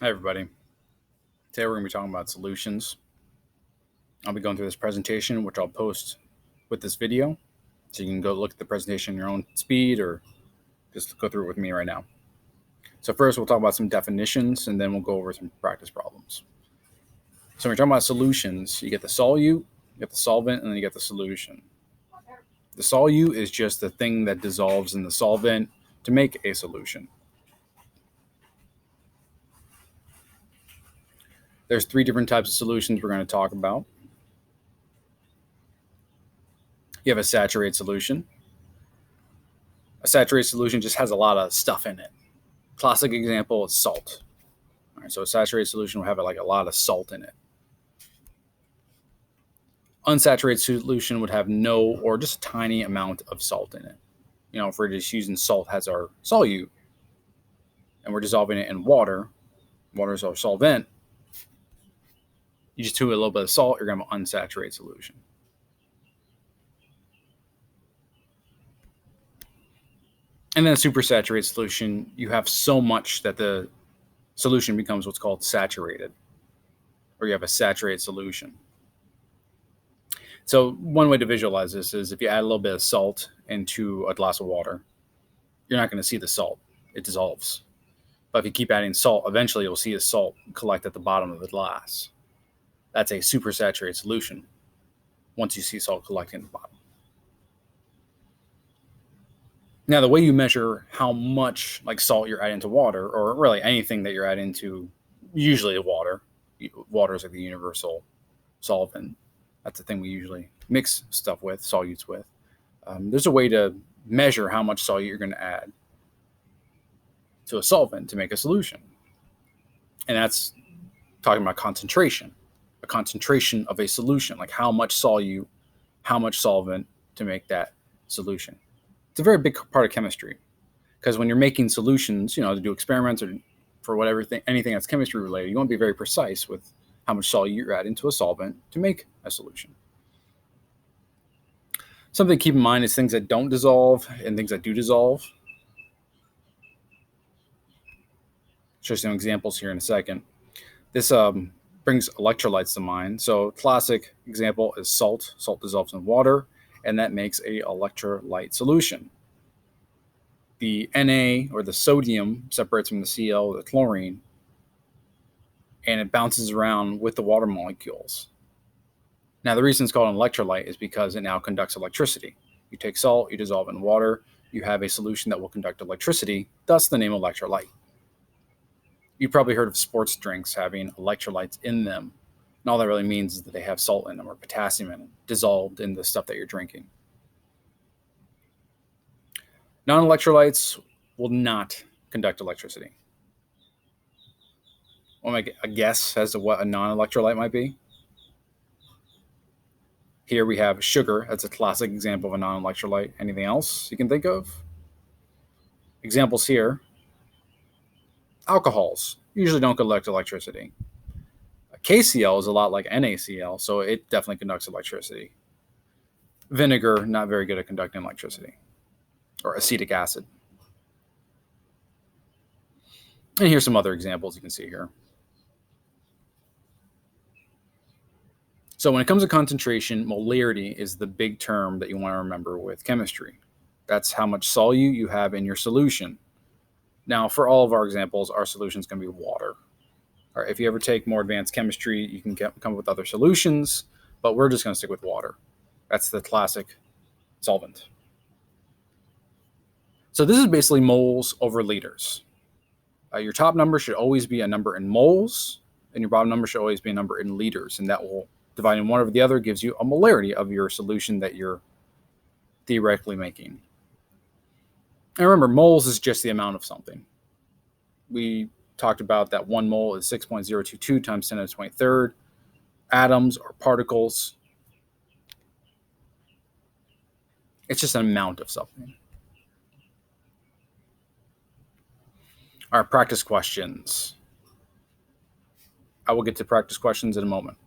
Hi, everybody. Today we're going to be talking about solutions. I'll be going through this presentation, which I'll post with this video. So you can go look at the presentation at your own speed or just go through it with me right now. So first we'll talk about some definitions and then we'll go over some practice problems. So when you're talking about solutions, you get the solute, you get the solvent, and then you get the solution. The solute is just the thing that dissolves in the solvent to make a solution. There's three different types of solutions we're going to talk about. You have a saturated solution. A saturated solution just has a lot of stuff in it. Classic example is salt. All right, so a saturated solution will have like a lot of salt in it. Unsaturated solution would have no or just a tiny amount of salt in it. You know, if we're just using salt as our solute and we're dissolving it in water, water is our solvent, you just do a little bit of salt, you're going to have an unsaturated solution. And then a supersaturated solution, you have so much that the solution becomes what's called saturated, or you have a saturated solution. So one way to visualize this is if you add a little bit of salt into a glass of water, you're not going to see the salt. It dissolves. But if you keep adding salt, eventually you'll see the salt collect at the bottom of the glass. That's a supersaturated solution once you see salt collecting at the bottom. Now, the way you measure how much like salt you're adding to water, or really anything that you're adding to, usually water is like the universal solvent. That's the thing we usually mix stuff with, solutes with. There's a way to measure how much solute you're going to add to a solvent to make a solution. And that's talking about concentration, a concentration of a solution, like how much solute, how much solvent to make that solution. It's a very big part of chemistry because when you're making solutions, to do experiments or for whatever anything that's chemistry related, you want to be very precise with how much solute you're adding to a solvent to make a solution. Something to keep in mind is things that don't dissolve and things that do dissolve. Show some examples here in a second. This brings electrolytes to mind. So classic example is salt. Salt dissolves in water, and that makes a electrolyte solution. The Na, or the sodium, separates from the Cl, the chlorine, and it bounces around with the water molecules. Now, the reason it's called an electrolyte is because it now conducts electricity. You take salt, you dissolve it in water, you have a solution that will conduct electricity, thus the name electrolyte. You've probably heard of sports drinks having electrolytes in them. And all that really means is that they have salt in them or potassium in them, dissolved in the stuff that you're drinking. Non-electrolytes will not conduct electricity. Want to make a guess as to what a non-electrolyte might be? Here we have sugar. That's a classic example of a non-electrolyte. Anything else you can think of? Examples here. Alcohols usually don't conduct electricity. KCl is a lot like NaCl, so it definitely conducts electricity. Vinegar, not very good at conducting electricity. Or acetic acid. And here's some other examples you can see here. So when it comes to concentration, molarity is the big term that you want to remember with chemistry. That's how much solute you have in your solution. Now, for all of our examples, our solution is going to be water. All right, if you ever take more advanced chemistry, you can come up with other solutions, but we're just going to stick with water. That's the classic solvent. So this is basically moles over liters. Your top number should always be a number in moles, and your bottom number should always be a number in liters, and that will, dividing one over the other, gives you a molarity of your solution that you're theoretically making. And remember, moles is just the amount of something. We talked about that 1 mole is 6.022 times 10 to the 23rd. Atoms or particles, it's just an amount of something. All right, practice questions. I will get to practice questions in a moment.